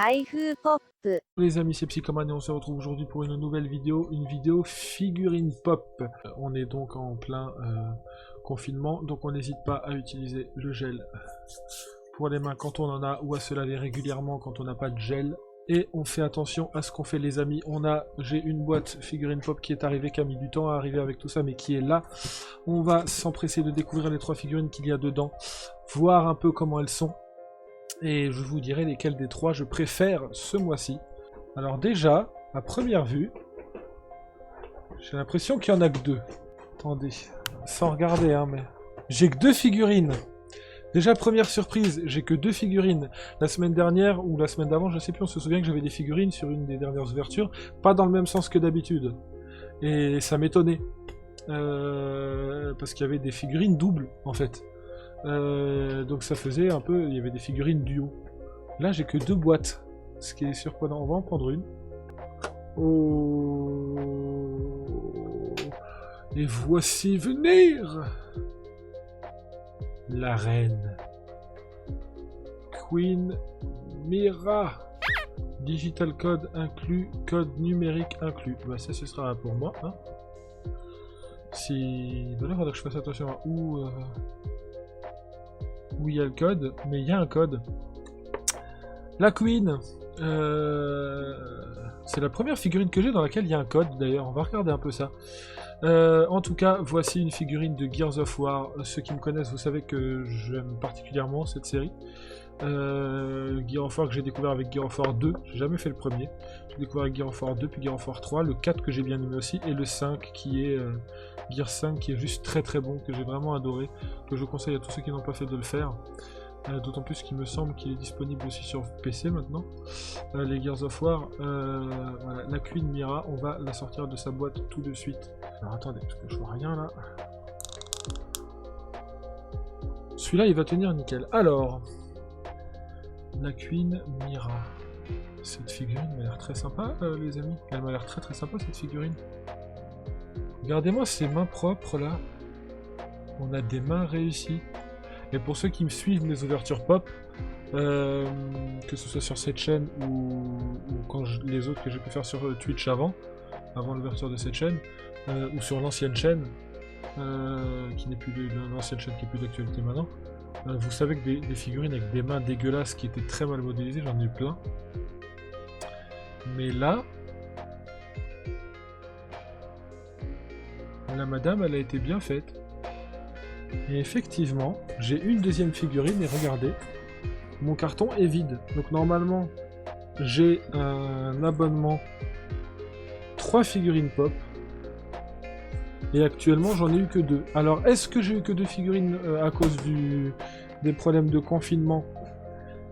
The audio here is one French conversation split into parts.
Waifu Pop. Les amis, c'est Psychoman et on se retrouve aujourd'hui pour une nouvelle vidéo, une vidéo figurine pop. On est donc en plein confinement, donc on n'hésite pas à utiliser le gel pour les mains quand on en a, ou à se laver régulièrement quand on n'a pas de gel. Et on fait attention à ce qu'on fait les amis. J'ai une boîte figurine pop qui est arrivée, qui a mis du temps à arriver avec tout ça, mais qui est là. On va s'empresser de découvrir les 3 figurines qu'il y a dedans, voir un peu comment elles sont. Et je vous dirai lesquelles des 3 je préfère ce mois-ci. Alors déjà, à première vue, j'ai l'impression qu'il n'y en a que 2. Attendez, sans regarder, hein, mais... J'ai que 2 figurines. Déjà, première surprise, j'ai que 2 figurines. La semaine dernière, ou la semaine d'avant, je sais plus, on se souvient que j'avais des figurines sur une des dernières ouvertures, pas dans le même sens que d'habitude. Et ça m'étonnait. Parce qu'il y avait des figurines doubles, en fait. Donc ça faisait un peu... Il y avait des figurines duo. Là, j'ai que 2 boîtes. Ce qui est surprenant. On va en prendre une. Oh... Et voici venir la reine. Queen Mira. Digital code inclus, code numérique inclus. Bah ça, ce sera pour moi. Hein. Si... Voilà, il faudra que je fasse attention à où il y a le code. Mais il y a un code. La Queen. C'est la première figurine que j'ai dans laquelle il y a un code, d'ailleurs. On va regarder un peu ça. En tout cas, voici une figurine de Gears of War. Ceux qui me connaissent, vous savez que j'aime particulièrement cette série. Gears of War que j'ai découvert avec Gears of War 2, j'ai jamais fait le premier. J'ai découvert avec Gears of War 2, puis Gears of War 3, le 4 que j'ai bien aimé aussi, et le 5 qui est Gears 5 qui est juste très très bon, que j'ai vraiment adoré, que je conseille à tous ceux qui n'ont pas fait de le faire. D'autant plus qu'il me semble qu'il est disponible aussi sur PC maintenant. Les Gears of War, voilà, la Queen Mira, on va la sortir de sa boîte tout de suite. Alors attendez, parce que je vois rien là. Celui-là il va tenir nickel. Alors, la Queen Mira. Cette figurine m'a l'air très sympa, les amis. Elle m'a l'air très très sympa cette figurine. Regardez-moi ces mains propres là. On a des mains réussies. Et pour ceux qui me suivent mes ouvertures pop, que ce soit sur cette chaîne ou quand les autres que j'ai pu faire sur Twitch avant l'ouverture de cette chaîne, ou sur l'ancienne chaîne, qui n'est plus l'ancienne chaîne qui est plus d'actualité maintenant, vous savez que des figurines avec des mains dégueulasses qui étaient très mal modélisées, j'en ai eu plein. Mais là, la madame, elle a été bien faite. Et effectivement, j'ai une deuxième figurine et regardez, mon carton est vide. Donc normalement, j'ai un abonnement 3 figurines pop. Et actuellement, j'en ai eu que 2. Alors, est-ce que j'ai eu que 2 figurines à cause des problèmes de confinement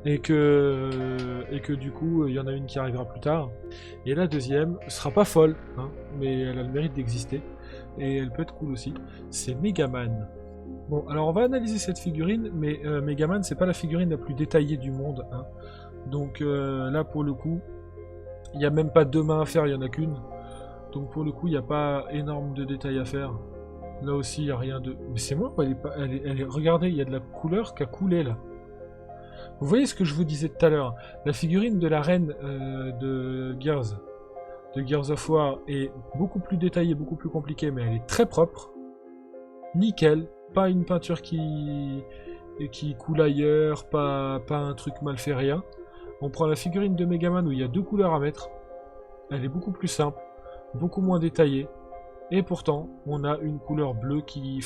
et que du coup, il y en a une qui arrivera plus tard. Et la deuxième sera pas folle, hein, mais elle a le mérite d'exister. Et elle peut être cool aussi. C'est Megaman. Bon, alors on va analyser cette figurine, mais Megaman, c'est pas la figurine la plus détaillée du monde. Hein. Donc là, pour le coup, il n'y a même pas 2 mains à faire, il n'y en a qu'une. Donc pour le coup, il n'y a pas énorme de détails à faire. Là aussi, il n'y a rien de... Mais c'est moi, regardez, il y a de la couleur qui a coulé, là. Vous voyez ce que je vous disais tout à l'heure? La figurine de la reine de Gears of War est beaucoup plus détaillée, beaucoup plus compliquée, mais elle est très propre. Nickel. Pas une peinture qui coule ailleurs, pas un truc mal fait, rien. On prend la figurine de Megaman où il y a 2 couleurs à mettre. Elle est beaucoup plus simple, beaucoup moins détaillée. Et pourtant, on a une couleur bleue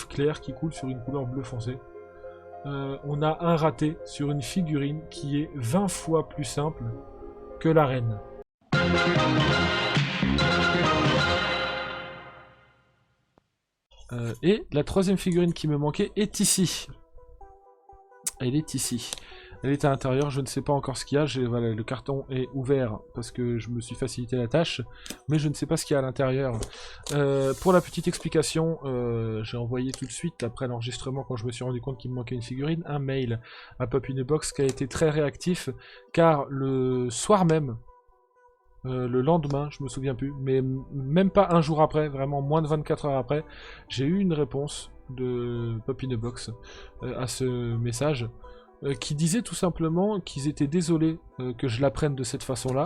claire qui coule sur une couleur bleu foncé. On a un raté sur une figurine qui est 20 fois plus simple que la reine. Et la 3e figurine qui me manquait est ici. Elle est ici. Elle est à l'intérieur, je ne sais pas encore ce qu'il y a. Voilà, le carton est ouvert parce que je me suis facilité la tâche, mais je ne sais pas ce qu'il y a à l'intérieur. Pour la petite explication, j'ai envoyé tout de suite, après l'enregistrement, quand je me suis rendu compte qu'il me manquait une figurine, un mail à Pop in a Box qui a été très réactif, car le soir même, le lendemain, je me souviens plus, mais même pas un jour après, vraiment moins de 24 heures après, j'ai eu une réponse de Pop in a Box à ce message. qui disaient tout simplement qu'ils étaient désolés que je l'apprenne de cette façon-là,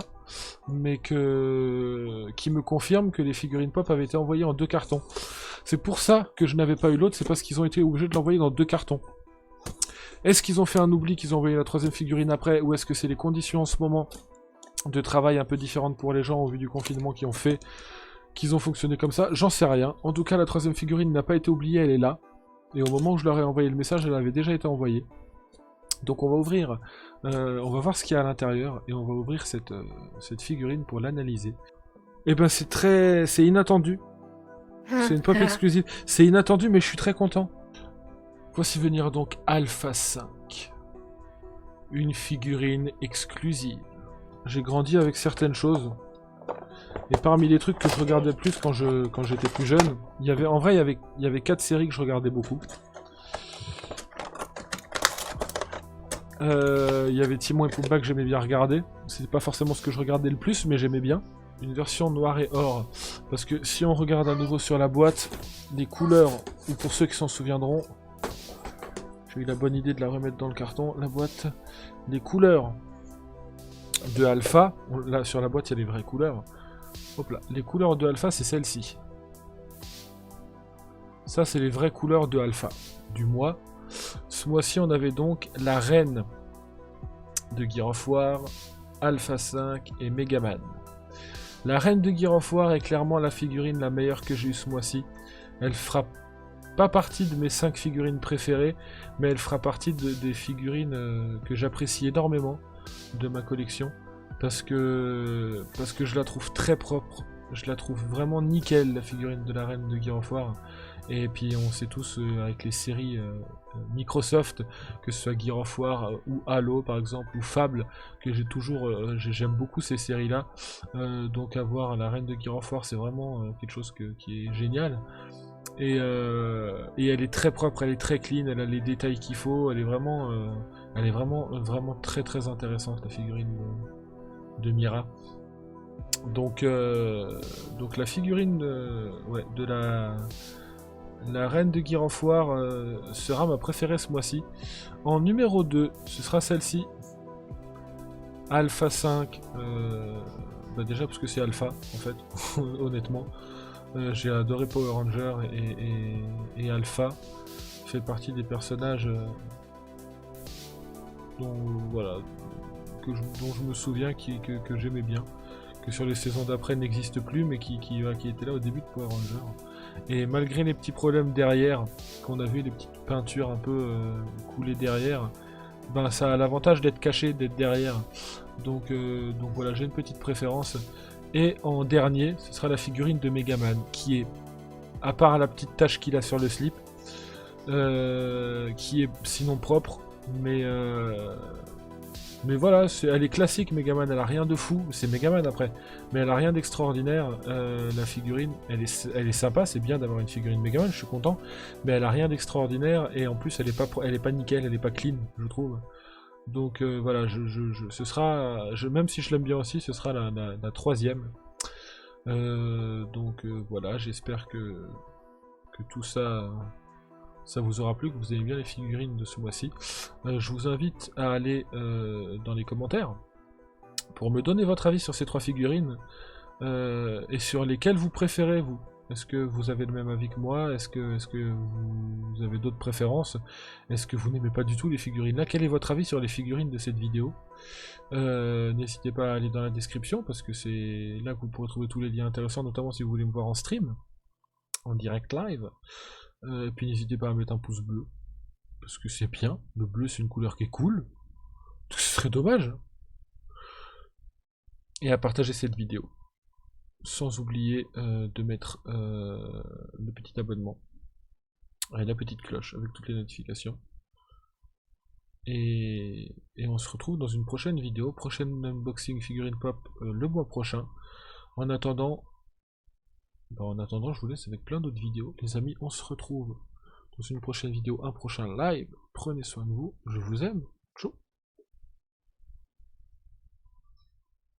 mais qui me confirment que les figurines pop avaient été envoyées en 2 cartons. C'est pour ça que je n'avais pas eu l'autre, c'est parce qu'ils ont été obligés de l'envoyer dans 2 cartons. Est-ce qu'ils ont fait un oubli, qu'ils ont envoyé la 3e figurine après, ou est-ce que c'est les conditions en ce moment de travail un peu différentes pour les gens au vu du confinement qui ont fait qu'ils ont fonctionné comme ça? J'en sais rien. En tout cas, la 3e figurine n'a pas été oubliée, elle est là. Et au moment où je leur ai envoyé le message, elle avait déjà été envoyée. Donc on va ouvrir, on va voir ce qu'il y a à l'intérieur, et on va ouvrir cette figurine pour l'analyser. Et ben c'est inattendu. C'est une pop exclusive. C'est inattendu, mais je suis très content. Voici venir donc Alpha 5. Une figurine exclusive. J'ai grandi avec certaines choses. Et parmi les trucs que je regardais le plus quand j'étais plus jeune, il y avait 4 séries que je regardais beaucoup. Il y avait Timon et Pumba que j'aimais bien regarder. C'était pas forcément ce que je regardais le plus, mais j'aimais bien. Une version noir et or. Parce que si on regarde à nouveau sur la boîte, les couleurs, ou pour ceux qui s'en souviendront, j'ai eu la bonne idée de la remettre dans le carton, la boîte, les couleurs de Alpha, là sur la boîte il y a les vraies couleurs. Hop là, les couleurs de Alpha c'est celle-ci. Ça c'est les vraies couleurs de Alpha du mois. Ce mois-ci on avait donc la reine de Gear of War, Alpha 5 et Megaman. La reine de Gear of War est clairement la figurine la meilleure que j'ai eue ce mois-ci. Elle fera pas partie de mes 5 figurines préférées, mais elle fera partie des figurines que j'apprécie énormément de ma collection. Parce que je la trouve très propre. Je la trouve vraiment nickel, la figurine de la reine de Gear of War. Et puis on sait tous avec les séries Microsoft, que ce soit Gear of War ou Halo par exemple, ou Fable, que j'aime beaucoup ces séries là. Donc avoir la reine de Gear of War c'est vraiment quelque chose qui est génial. Et elle est très propre, elle est très clean, elle a les détails qu'il faut, elle est vraiment très très intéressante la figurine de Mira. Donc la figurine de la reine de Gear of War sera ma préférée ce mois-ci. En numéro 2, ce sera celle-ci. Alpha 5. Déjà parce que c'est Alpha, en fait, honnêtement. J'ai adoré Power Ranger et Alpha. Fait partie des personnages dont je me souviens que j'aimais bien. Que sur les saisons d'après n'existe plus, mais qui était là au début de Power Ranger. Et malgré les petits problèmes derrière, qu'on a vu, les petites peintures un peu coulées derrière, ben ça a l'avantage d'être caché, d'être derrière. Donc voilà, j'ai une petite préférence. Et en dernier, ce sera la figurine de Megaman, qui est, à part la petite tache qu'il a sur le slip, qui est sinon propre, mais voilà, elle est classique Megaman, elle a rien de fou, c'est Megaman après, mais elle a rien d'extraordinaire. La figurine, elle est sympa, c'est bien d'avoir une figurine Megaman, je suis content, mais elle a rien d'extraordinaire, et en plus elle est pas nickel, elle est pas clean, je trouve. Donc voilà, ce sera, même si je l'aime bien aussi, ce sera la 3e. Voilà, j'espère que tout ça vous aura plu, que vous aimez bien les figurines de ce mois-ci. Je vous invite à aller dans les commentaires pour me donner votre avis sur ces 3 figurines et sur lesquelles vous préférez, vous. Est-ce que vous avez le même avis que moi? Est-ce que vous avez d'autres préférences? Est-ce que vous n'aimez pas du tout les figurines là? Quel est votre avis sur les figurines de cette vidéo? N'hésitez pas à aller dans la description, parce que c'est là que vous pourrez trouver tous les liens intéressants, notamment si vous voulez me voir en stream, en direct live. Et puis n'hésitez pas à mettre un pouce bleu, parce que c'est bien, le bleu c'est une couleur qui est cool, ce serait dommage. Et à partager cette vidéo. Sans oublier de mettre le petit abonnement et la petite cloche avec toutes les notifications. Et on se retrouve dans une prochaine vidéo, prochaine unboxing figurine pop le mois prochain. En attendant, je vous laisse avec plein d'autres vidéos. Les amis, on se retrouve dans une prochaine vidéo, un prochain live. Prenez soin de vous, je vous aime. Ciao.